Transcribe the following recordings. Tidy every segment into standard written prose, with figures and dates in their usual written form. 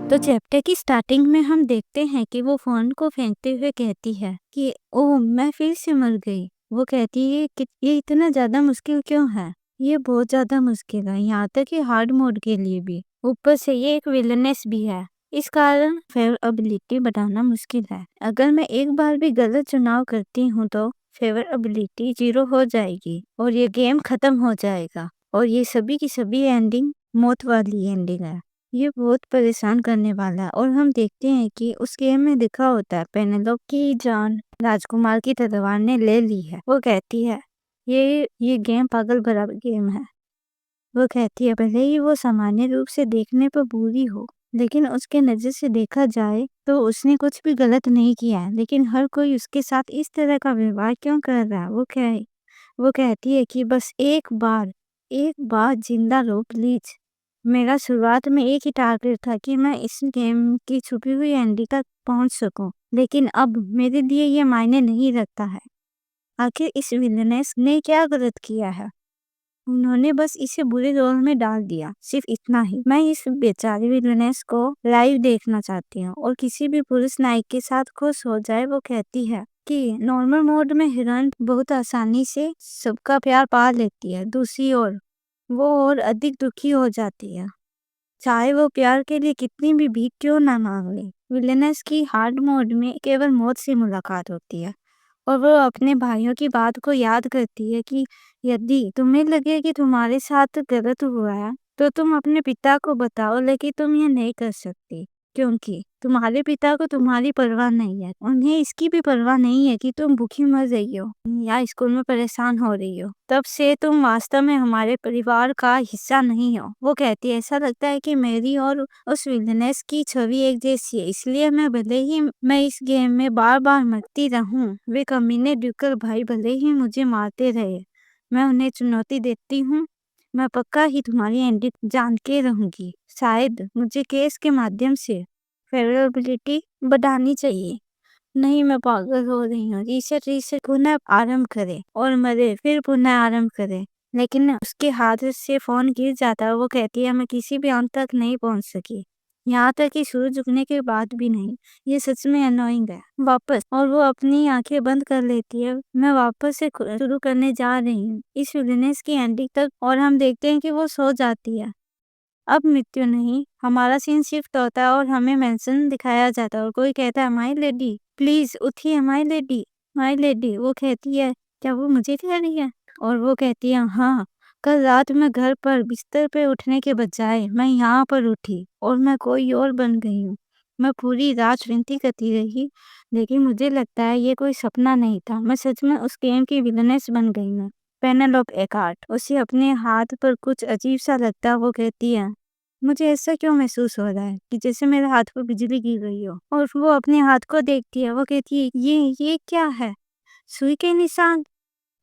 तो चैप्टर की स्टार्टिंग में हम देखते हैं कि वो फ़ोन को फेंकते हुए कहती है कि ओह! मैं फिर से मर गई। वो कहती है कि ये इतना ज़्यादा मुश्किल क्यों है? ये बहुत ज़्यादा मुश्किल है, यहाँ तक कि हार्ड मोड के लिए भी। ऊपर से ये एक विलनेस भी है। इस कारण फेवर एबिलिटी बढ़ाना मुश्किल है। अगर मैं एक बार भी गलत चुनाव करती हूँ तो फेवर एबिलिटी 0 हो जाएगी और ये गेम खत्म हो जाएगा और ये सभी की सभी एंडिंग मौत वाली एंडिंग है। ये बहुत परेशान करने वाला है और हम देखते हैं कि उस गेम में लिखा होता है पेनेलोप की जान राजकुमार की तलवार ने ले ली है। वो कहती है ये गेम पागल भरा गेम है। वो कहती है भले ही वो सामान्य रूप से देखने पर बुरी हो, लेकिन उसके नज़र से देखा जाए तो उसने कुछ भी गलत नहीं किया है। लेकिन हर कोई उसके साथ इस तरह का व्यवहार क्यों कर रहा है? वो कहती है कि बस एक बार जिंदा रहो प्लीज। मेरा शुरुआत में एक ही टारगेट था कि मैं इस गेम की छुपी हुई एंडी तक पहुंच सकूं, लेकिन अब मेरे लिए ये मायने नहीं रखता है। आखिर इस विलनेस ने क्या गलत किया है? उन्होंने बस इसे बुरे रोल में डाल दिया, सिर्फ इतना ही। मैं इस बेचारी विलनेस को लाइव देखना चाहती हूँ और किसी भी पुरुष नायक के साथ खुश हो जाए। वो कहती है कि नॉर्मल मोड में हीरोइन बहुत आसानी से सबका प्यार पा लेती है। दूसरी ओर वो और अधिक दुखी हो जाती है, चाहे वो प्यार के लिए कितनी भी भीख क्यों ना मांग ले। विलेनस की हार्ड मोड में केवल मौत से मुलाकात होती है और वो अपने भाइयों की बात को याद करती है कि यदि तुम्हें लगे कि तुम्हारे साथ गलत हुआ है तो तुम अपने पिता को बताओ, लेकिन तुम ये नहीं कर सकती क्योंकि तुम्हारे पिता को तुम्हारी परवाह नहीं है। उन्हें इसकी भी परवाह नहीं है कि तुम भूखी मर रही हो या स्कूल में परेशान हो रही हो। तब से तुम वास्तव में हमारे परिवार का हिस्सा नहीं हो। वो कहती है ऐसा लगता है कि मेरी और उस विलनेस की छवि एक जैसी है, इसलिए भले ही मैं इस गेम में बार बार मरती रहूं, वे कमीने ड्यूकर भाई भले ही मुझे मारते रहे, मैं उन्हें चुनौती देती हूँ। मैं पक्का ही तुम्हारी एंडिंग जान के रहूंगी। शायद मुझे केस के माध्यम से फेवरेबिलिटी बढ़ानी चाहिए। नहीं, मैं पागल हो रही हूँ। रीसेट पुनः आरंभ करे और मरे, फिर पुनः आरंभ करे। लेकिन उसके हाथ से फोन गिर जाता है। वो कहती है मैं किसी भी अंत तक नहीं पहुंच सकी, यहाँ तक कि सूरज उगने के बाद भी नहीं। ये सच में अनोइंग है। वापस और वो अपनी आंखें बंद कर लेती है। मैं वापस से शुरू करने जा रही हूँ इस विलनेस की एंडिंग तक और हम देखते हैं कि वो सो जाती है। अब मृत्यु नहीं, हमारा सीन शिफ्ट होता है और हमें मेंशन दिखाया जाता है और कोई कहता है माय लेडी प्लीज उठिए, माय लेडी, माय लेडी। वो कहती है क्या वो मुझे कह रही है? और वो कहती है हाँ, कल रात में घर पर बिस्तर पे उठने के बजाय मैं यहाँ पर उठी और मैं कोई और बन गई हूँ। मैं पूरी रात विनती करती रही, लेकिन मुझे लगता है ये कोई सपना नहीं था। मैं सच में उस गेम की विलनेस बन गई हूँ। पेनेलोप एकार्ट उसे अपने हाथ पर कुछ अजीब सा लगता है। वो कहती है मुझे ऐसा क्यों महसूस हो रहा है कि जैसे मेरे हाथ पर बिजली गिर रही हो। और वो अपने हाथ को देखती है। वो कहती है ये क्या है? सुई के निशान।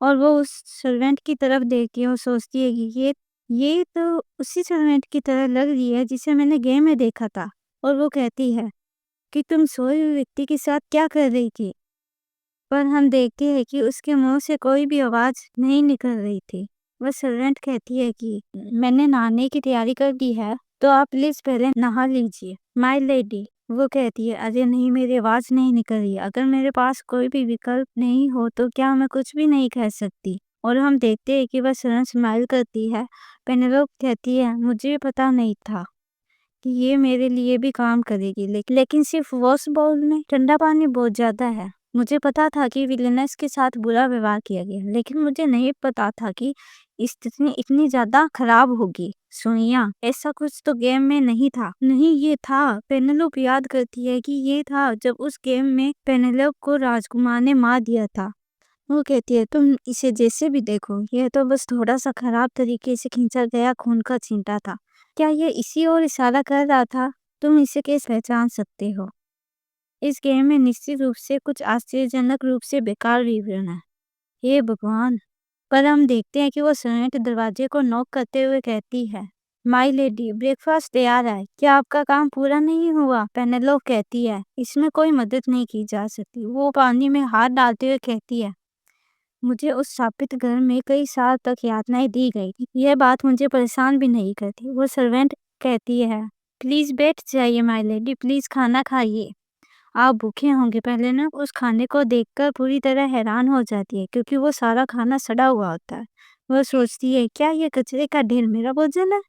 और वो उस सर्वेंट की तरफ देखती है और सोचती है कि ये तो उसी सर्वेंट की तरह लग रही है जिसे मैंने गेम में देखा था। और वो कहती है कि तुम सोए हुए व्यक्ति के साथ क्या कर रही थी? पर हम देखते हैं कि उसके मुंह से कोई भी आवाज नहीं निकल रही थी। वह सर्वेंट कहती है कि मैंने नहाने की तैयारी कर दी है, तो आप प्लीज पहले नहा लीजिए माय लेडी। वो कहती है अरे नहीं, मेरी आवाज नहीं निकल रही। अगर मेरे पास कोई भी विकल्प नहीं हो तो क्या मैं कुछ भी नहीं कह सकती? और हम देखते हैं कि वह सर्वेंट स्माइल करती है। पेनेलोप कहती है मुझे पता नहीं था कि ये मेरे लिए भी काम करेगी, लेकिन सिर्फ वॉश बाउल में ठंडा पानी बहुत ज्यादा है। मुझे पता था कि विलेनस के साथ बुरा व्यवहार किया गया, लेकिन मुझे नहीं पता था कि स्थिति इतनी ज्यादा खराब होगी। सुनिया, ऐसा कुछ तो गेम में नहीं था। नहीं, ये था। पेनेलोप याद करती है कि ये था जब उस गेम में पेनेलोप को राजकुमार ने मार दिया था। वो कहती है तुम इसे जैसे भी देखो, यह तो बस थोड़ा सा खराब तरीके से खींचा गया खून का छींटा था। क्या ये इसी ओर इशारा कर रहा था? तुम इसे कैसे पहचान सकते हो? इस गेम में निश्चित रूप से कुछ आश्चर्यजनक रूप से बेकार विवरण है। हे भगवान! पर हम देखते हैं कि वो सर्वेंट दरवाजे को नॉक करते हुए कहती है माय लेडी, ब्रेकफास्ट तैयार है। क्या आपका काम पूरा नहीं हुआ? पेनेलोप कहती है इसमें कोई मदद नहीं की जा सकती। वो पानी में हाथ डालते हुए कहती है मुझे उस शापित घर में कई साल तक यातनाएं दी गई। यह बात मुझे परेशान भी नहीं करती। वो सर्वेंट कहती है प्लीज बैठ जाइए माय लेडी, प्लीज खाना खाइए। आप भूखे होंगे। पहले ना उस खाने को देखकर पूरी तरह हैरान हो जाती है क्योंकि वो सारा खाना सड़ा हुआ होता है। वो सोचती है क्या ये कचरे का ढेर मेरा भोजन है?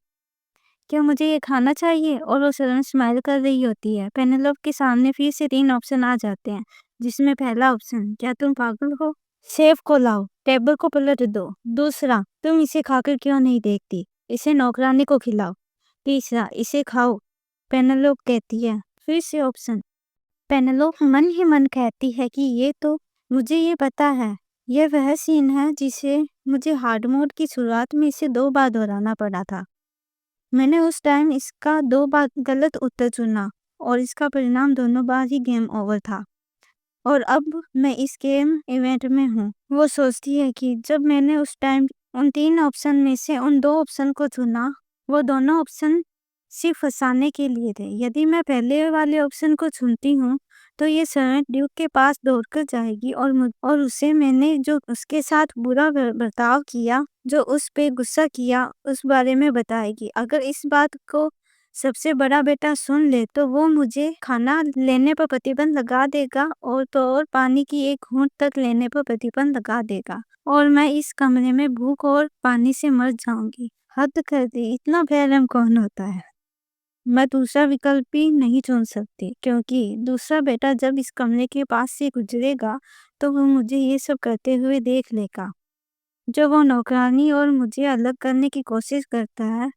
क्या मुझे ये खाना चाहिए? और वो सडन स्माइल कर रही होती है। पेनेलोप के सामने फिर से 3 ऑप्शन आ जाते हैं, जिसमें पहला ऑप्शन, क्या तुम पागल हो? शेफ को लाओ, टेबल को पलट दो। दूसरा, तुम इसे खाकर क्यों नहीं देखती? इसे नौकरानी को खिलाओ। तीसरा, इसे खाओ। पेनेलोप कहती है। फिर से ऑप्शन। पेनेलोप मन ही मन कहती है कि ये तो मुझे ये पता है। यह वह सीन है जिसे मुझे हार्ड मोड की शुरुआत में इसे 2 बार दोहराना पड़ा था। मैंने उस टाइम इसका 2 बार गलत उत्तर चुना और इसका परिणाम दोनों बार ही गेम ओवर था। और अब मैं इस गेम इवेंट में हूँ। वो सोचती है कि जब मैंने उस टाइम उन 3 ऑप्शन में से उन 2 ऑप्शन को चुना, वो दोनों ऑप्शन सिर्फ फंसाने के लिए थे। यदि मैं पहले वाले ऑप्शन को चुनती हूँ, तो ये सर्वेंट ड्यूक के पास दौड़कर जाएगी और उसे मैंने जो उसके साथ बुरा बर्ताव किया, जो उस पे गुस्सा किया, उस बारे में बताएगी। अगर इस बात को सबसे बड़ा बेटा सुन ले तो वो मुझे खाना लेने पर प्रतिबंध लगा देगा और पानी की एक घूंट तक लेने पर प्रतिबंध लगा देगा और मैं इस कमरे में भूख और पानी से मर जाऊंगी। हद कर दी, इतना बेरहम कौन होता है? मैं दूसरा विकल्प भी नहीं चुन सकती क्योंकि दूसरा बेटा जब इस कमरे के पास से गुजरेगा तो वो मुझे ये सब करते हुए देख लेगा। जब वो नौकरानी और मुझे अलग करने की कोशिश करता है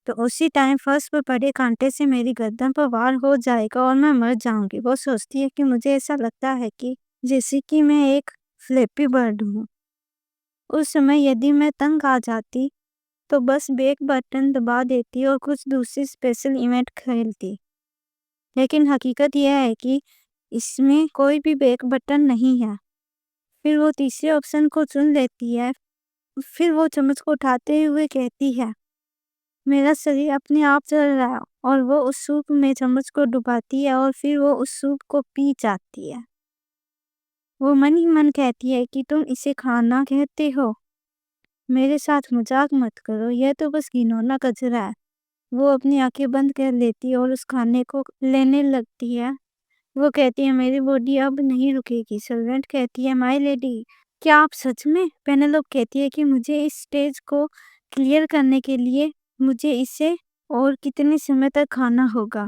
तो उसी टाइम फर्श पर पड़े कांटे से मेरी गर्दन पर वार हो जाएगा और मैं मर जाऊंगी। वो सोचती है कि मुझे ऐसा लगता है कि जैसे कि मैं एक फ्लैपी बर्ड हूँ। उस समय यदि मैं तंग आ जाती तो बस बैक बटन दबा देती और कुछ दूसरी स्पेशल इवेंट खेलती। लेकिन हकीकत यह है कि इसमें कोई भी बैक बटन नहीं है। फिर वो तीसरे ऑप्शन को चुन लेती है। फिर वो चम्मच को उठाते हुए कहती है, मेरा शरीर अपने आप चल रहा है। और वो उस सूप में चम्मच को डुबाती है और फिर वो उस सूप को पी जाती है। वो मन ही मन कहती है कि तुम इसे खाना कहते हो? मेरे साथ मजाक मत करो, यह तो बस घिनौना कचरा है। वो अपनी आंखें बंद कर लेती है और उस खाने को लेने लगती है। वो कहती है, मेरी बॉडी अब नहीं रुकेगी। सर्वेंट कहती है, माय लेडी, क्या आप सच में? पेनेलोप कहती है कि मुझे इस स्टेज को क्लियर करने के लिए मुझे इसे और कितने समय तक खाना होगा।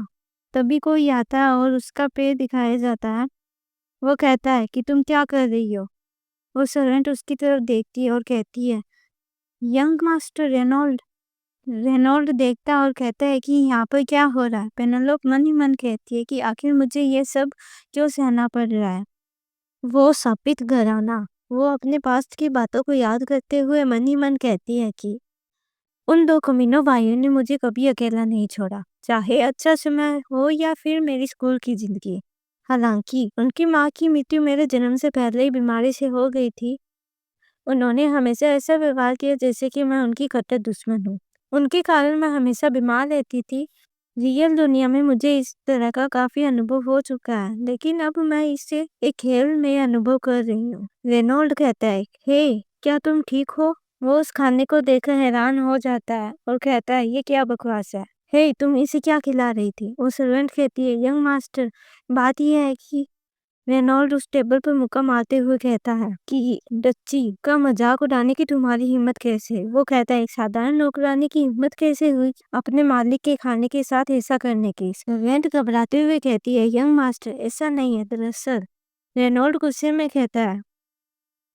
तभी कोई आता है और उसका पेट दिखाया जाता है। वो कहता है कि तुम क्या कर रही हो? वो सर्वेंट उसकी तरफ देखती है और कहती है, यंग मास्टर रेनॉल्ड। रेनॉल्ड देखता है और कहता है कि यहाँ पर क्या हो रहा है? पेनेलोप मन ही मन कहती है कि आखिर मुझे ये सब क्यों सहना पड़ रहा है? वो शापित घराना। वो अपने पास्ट की बातों को याद करते हुए मन ही मन कहती है कि उन 2 कमीनों भाइयों ने मुझे कभी अकेला नहीं छोड़ा, चाहे अच्छा समय हो या फिर मेरी स्कूल की जिंदगी। हालांकि उनकी माँ की मृत्यु मेरे जन्म से पहले ही बीमारी से हो गई थी, उन्होंने हमेशा ऐसा व्यवहार किया जैसे कि मैं उनकी कट्टर दुश्मन हूँ। उनके कारण मैं हमेशा बीमार रहती थी। रियल दुनिया में मुझे इस तरह का काफी अनुभव हो चुका है, लेकिन अब मैं इसे एक खेल में अनुभव कर रही हूँ। रेनॉल्ड कहता है, हे, क्या तुम ठीक हो? वो उस खाने को देखकर हैरान हो जाता है और कहता है, ये क्या बकवास है? हे, तुम इसे क्या खिला रही थी? वो सर्वेंट कहती है, यंग मास्टर, बात यह है कि रेनॉल्ड उस टेबल पर मुक्का मारते हुए कहता है कि डच्ची का मजाक उड़ाने की तुम्हारी हिम्मत कैसे? वो कहता है, एक साधारण नौकरानी की हिम्मत कैसे हुई अपने मालिक के खाने के साथ ऐसा करने की? सर्वेंट घबराते हुए कहती है, यंग मास्टर, ऐसा नहीं है दरअसल। रेनॉल्ड गुस्से में कहता है,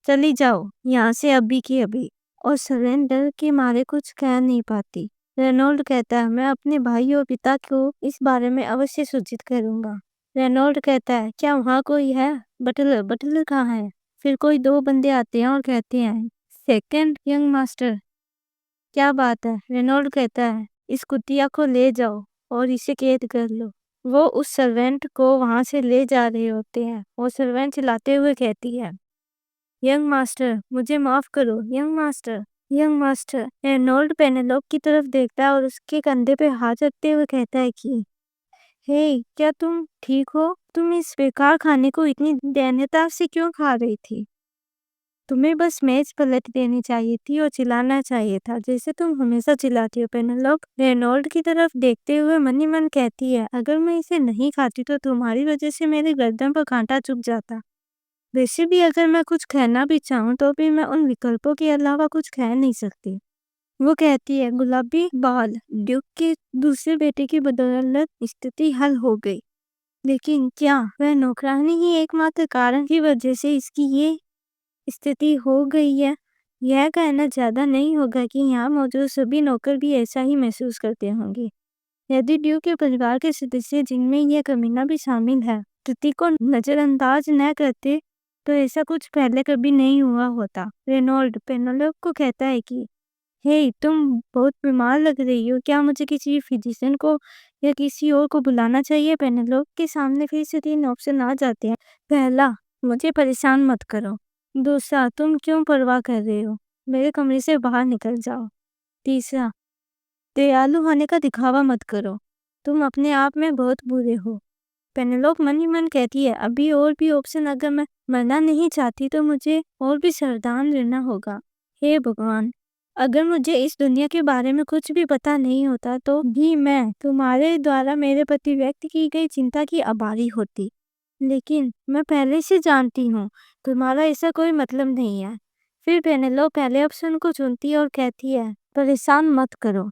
चली जाओ यहाँ से अभी की अभी। और सर्वेंट डर के मारे कुछ कह नहीं पाती। रेनॉल्ड कहता है, मैं अपने भाई और पिता को इस बारे में अवश्य सूचित करूंगा। रेनॉल्ड कहता है, क्या वहाँ कोई है? बटलर, बटलर कहाँ है? फिर कोई 2 बंदे आते हैं और कहते हैं, सेकंड यंग मास्टर, क्या बात है? रेनॉल्ड कहता है, इस कुतिया को ले जाओ और इसे कैद कर लो। वो उस सर्वेंट को वहां से ले जा रहे होते हैं। वो सर्वेंट चिल्लाते हुए कहती है, यंग मास्टर, मुझे माफ करो, young master. Young master Reynold Penelope की तरफ देखता है और उसके कंधे पे हाथ रखते हुए कहता है कि हे, क्या तुम ठीक हो? तुम इस बेकार खाने को इतनी दैन्यता से क्यों खा रही थी? तुम्हें बस मेज पलट देनी चाहिए थी और चिल्लाना चाहिए था, जैसे तुम हमेशा चिल्लाती हो। पेनेलोप रेनॉल्ड की तरफ देखते हुए मन ही मन कहती है, अगर मैं इसे नहीं खाती तो तुम्हारी वजह से मेरे गर्दन पर कांटा चुभ जाता। वैसे भी अगर मैं कुछ कहना भी चाहूँ तो भी मैं उन विकल्पों के अलावा कुछ कह नहीं सकती। वो कहती है, गुलाबी बाल ड्यूक के दूसरे बेटे की बदौलत स्थिति हल हो गई। लेकिन क्या वह नौकरानी ही एकमात्र कारण की वजह से इसकी ये स्थिति हो गई है? यह कहना ज्यादा नहीं होगा कि यहाँ मौजूद सभी नौकर भी ऐसा ही महसूस करते होंगे। यदि ड्यूक के परिवार के सदस्य, जिनमें यह कमीना भी शामिल है, स्थिति को नजरअंदाज न करते तो ऐसा कुछ पहले कभी नहीं हुआ होता। रेनॉल्ड पेनेलोप को कहता है कि हे, तुम बहुत बीमार लग रही हो, क्या मुझे किसी फिजिशियन को या किसी और को बुलाना चाहिए? पेनेलोप के सामने फिर से 3 ऑप्शन आ जाते हैं। पहला, मुझे परेशान मत करो। दूसरा, तुम क्यों परवाह कर रहे हो, मेरे कमरे से बाहर निकल जाओ। तीसरा, दयालु होने का दिखावा मत करो, तुम अपने आप में बहुत बुरे हो। पेनेलोप मन ही मन कहती है, अभी और भी ऑप्शन, अगर मैं मरना नहीं चाहती तो मुझे और भी सावधान रहना होगा। हे भगवान, अगर मुझे इस दुनिया के बारे में कुछ भी पता नहीं होता तो भी मैं तुम्हारे द्वारा मेरे प्रति व्यक्त की गई चिंता की आभारी होती। लेकिन मैं पहले से जानती हूँ तुम्हारा ऐसा कोई मतलब नहीं है। फिर पेनेलोप पहले ऑप्शन को चुनती है और कहती है, परेशान मत करो,